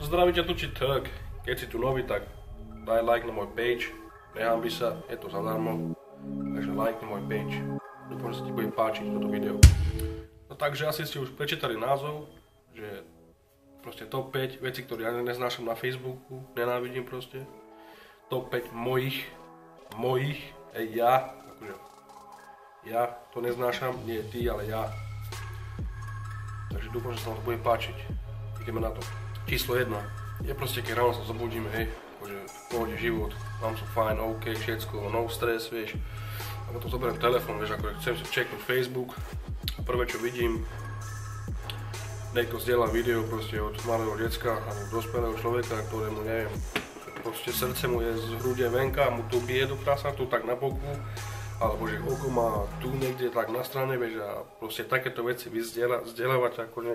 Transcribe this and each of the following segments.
Zdraví ťa tu Čitek. Keď si tu nový, tak daj like na môj page. Nehambi sa, je to zadarmo. Takže like na môj page. Dúfam, že sa ti bude páčiť toto video. No takže asi ste už prečítali názov, že proste top 5 vecí, ktoré ja neznášam na Facebooku, nenávidím proste. Top 5 mojich, ja, akože ja to neznášam, nie ty, ale ja. Takže dúfam, že sa vám to bude páčiť. Ideme na to. Číslo 1. Je proste, keď ráno sa zobudíme, hej, akože v pohode život, mám sa fajn, OK, všetko, no stres, vieš. A potom zoberiem telefón, vieš, akože chcem si checknúť Facebook. A prvé, čo vidím, niekto zdieľa video proste od malého decka alebo dospelého človeka, ktorému, neviem, proste srdce mu je z hrude venka, mu tu bije do prasa, tu tak na boku, alebo že oko má tu niekde tak na strane, vieš, a proste takéto veci vy zdieľavať, akože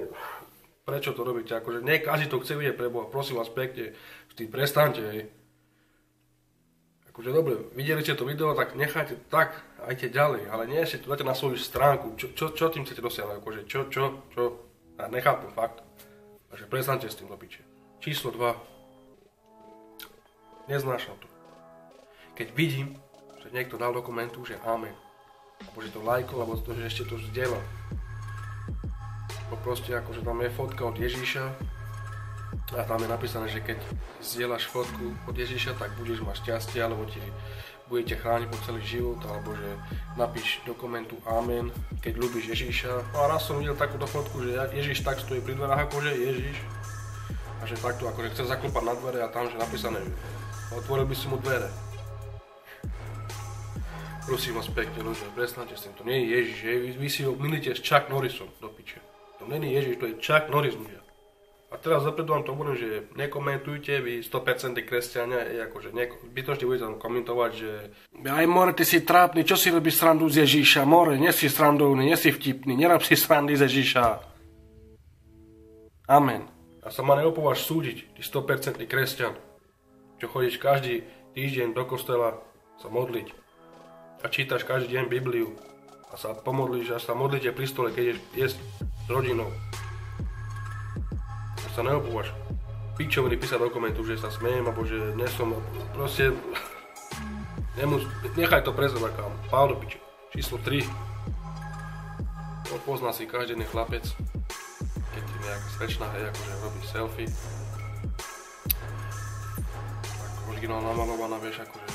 prečo to robíte, akože nie každý to chce vidieť, preboha, prosím vás pekne, s tým prestaňte, hej. Akože dobre, videli ste to video, tak nechajte tak, ajte ďalej, ale nie ešte to dáte na svoju stránku, čo tým chcete dosiahnuť, akože čo, ja nechápem fakt, takže prestaňte s tým do piče. Číslo 2, neznášam to, keď vidím, že niekto dal do komentu, že amen, alebo že to lajkol, alebo to, že ešte to zdieľal. Bo proste akože tam je fotka od Ježíša a tam je napísané, že keď zdieľaš fotku od Ježíša, tak budeš mať šťastie, alebo ti budete chrániť po celý život, alebo že napíš do komentu amen, keď ľúbiš Ježíša. No a raz som videl takúto fotku, že Ježíš tak stojí pri dverách, akože Ježíš, a že takto akože chce zaklopať na dvere a tam že napísané, že otvoril by si mu dvere. Prosím vás pekne, ľudia, prestaňte s tým, to nie je Ježiš, vy si ho milíte s Chuck Norrisom do piče. To nie je Ježiš, to je Chuck Norris, ľudia. A teraz zapredu vám to hovorím, že nekomentujte, vy 100% kresťania, akože bytočne budete tam komentovať, že aj more, ty si trápny, čo si robíš srandu z Ježíša, more, nie si srandovný, nie si vtipný, nerob si srandy z Ježíša. Amen. A sa ma neopováž súdiť, ty 100% kresťan, čo chodíš každý týždeň do kostela sa modliť a čítaš každý deň Bibliu a sa pomodlíš a sa modlíte pri stole, keď ideš jesť s rodinou. To sa neopúvaš pičoviny písať do komentu, že sa smejem, alebo že nesom, proste nechaj to pre seba, kámo, pál do piče. Číslo 3. Pozná si každý jeden chlapec, keď ti nejaká slečna, hej, akože robí selfie, tak originál namalovaná, vieš, akože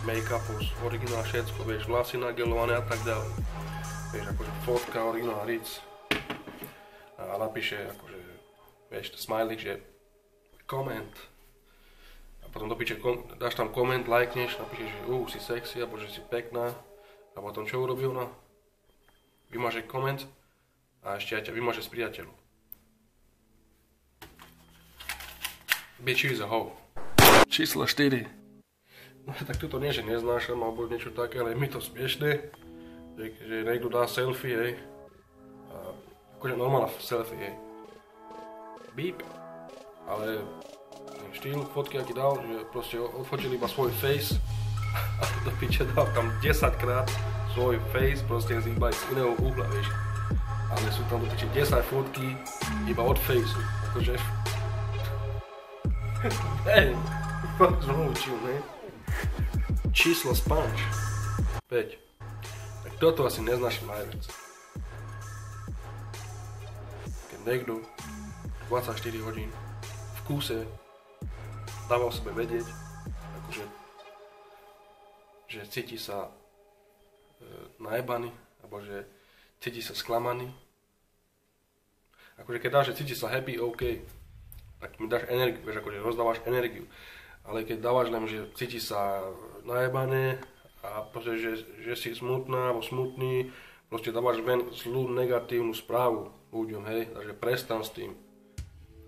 make-upus, originál všetko, vieš, vlasy nagelované a tak ďalej. Vieš, akože fotka, originál Ritz. A napíše, akože, vieš, smajlik, že koment. A potom dopíše, dáš tam koment, lajkneš, napíšeš, že si sexy, alebo že si pekná. A potom čo urobí ona? Vymaže koment a ešte aj ťa vymaže z priateľov. Bitch is a hoe. Číslo 4. No tak toto nie, že neznášam alebo niečo také, ale je mi to smiešné, že niekto dá selfie, hej. A akože normálna selfie, hej. Bíp. Ale ten štýl fotky, aký dal, že proste odfotil iba svoj face a do piče dal tam 10 krát svoj face, proste iba z iného uhla, vieš. Ale sú tam do piče 10 fotky iba od faceu, akože... Hej, fakt znovu učil, ne? Číslo sponge 5. Tak toto asi neznášam najviac. Keď niekto 24 hodín v kúse dáva o sebe vedieť, akože že cíti sa najebaný, alebo že cíti sa sklamaný. Akože keď dáš, že cíti sa happy, OK, tak mi dáš energiu, vieš, akože rozdávaš energiu. Ale keď dávaš len, že cíti sa najebané a proste, že si smutná alebo smutný, proste dávaš ven zlú negatívnu správu ľuďom, hej, takže prestan s tým.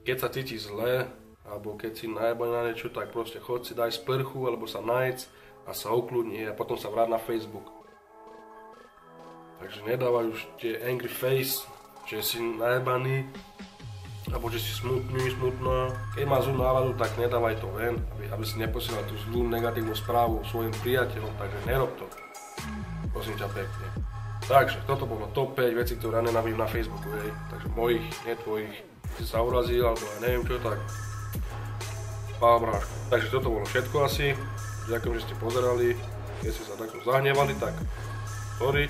Keď sa cítiš zle, alebo keď si najebaný na niečo, tak proste chod si daj sprchu, alebo sa najedz a sa ukľudni a potom sa vráť na Facebook. Takže nedávaj už tie angry face, že si najebaný, alebo že si smutná. Keď má zlú náladu, tak nedávaj to ven, aby si neposielal tú zlú negatívnu správu svojim priateľom, takže nerob to. Prosím ťa pekne. Takže toto bolo top 5 vecí, ktoré nenávidím na Facebooku, hej. Takže mojich, nie tvojich. Si sa urazil, alebo ja neviem čo, tak Bráško. Takže toto bolo všetko asi. Ďakujem, že ste pozerali. Keď ste sa takto zahnevali, tak sorry.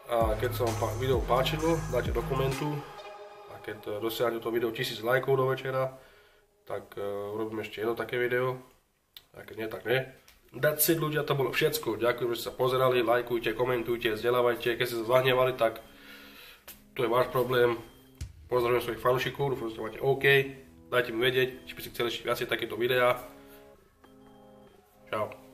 A keď sa vám video páčilo, dajte do komentu. A keď dosiahne to video 1000 lajkov do večera, tak urobím ešte jedno také video. A keď nie, tak nie. That's it, ľudia, to bolo všetko. Ďakujem, že ste sa pozerali. Lajkujte, komentujte, vzdelávajte. Keď ste sa zahnevali, tak to je váš problém. Pozdravujem svojich fanúšikov, dúfam, že to máte OK. Dajte mi vedieť, či by ste chceli ešte viacej takéto videá. Čau.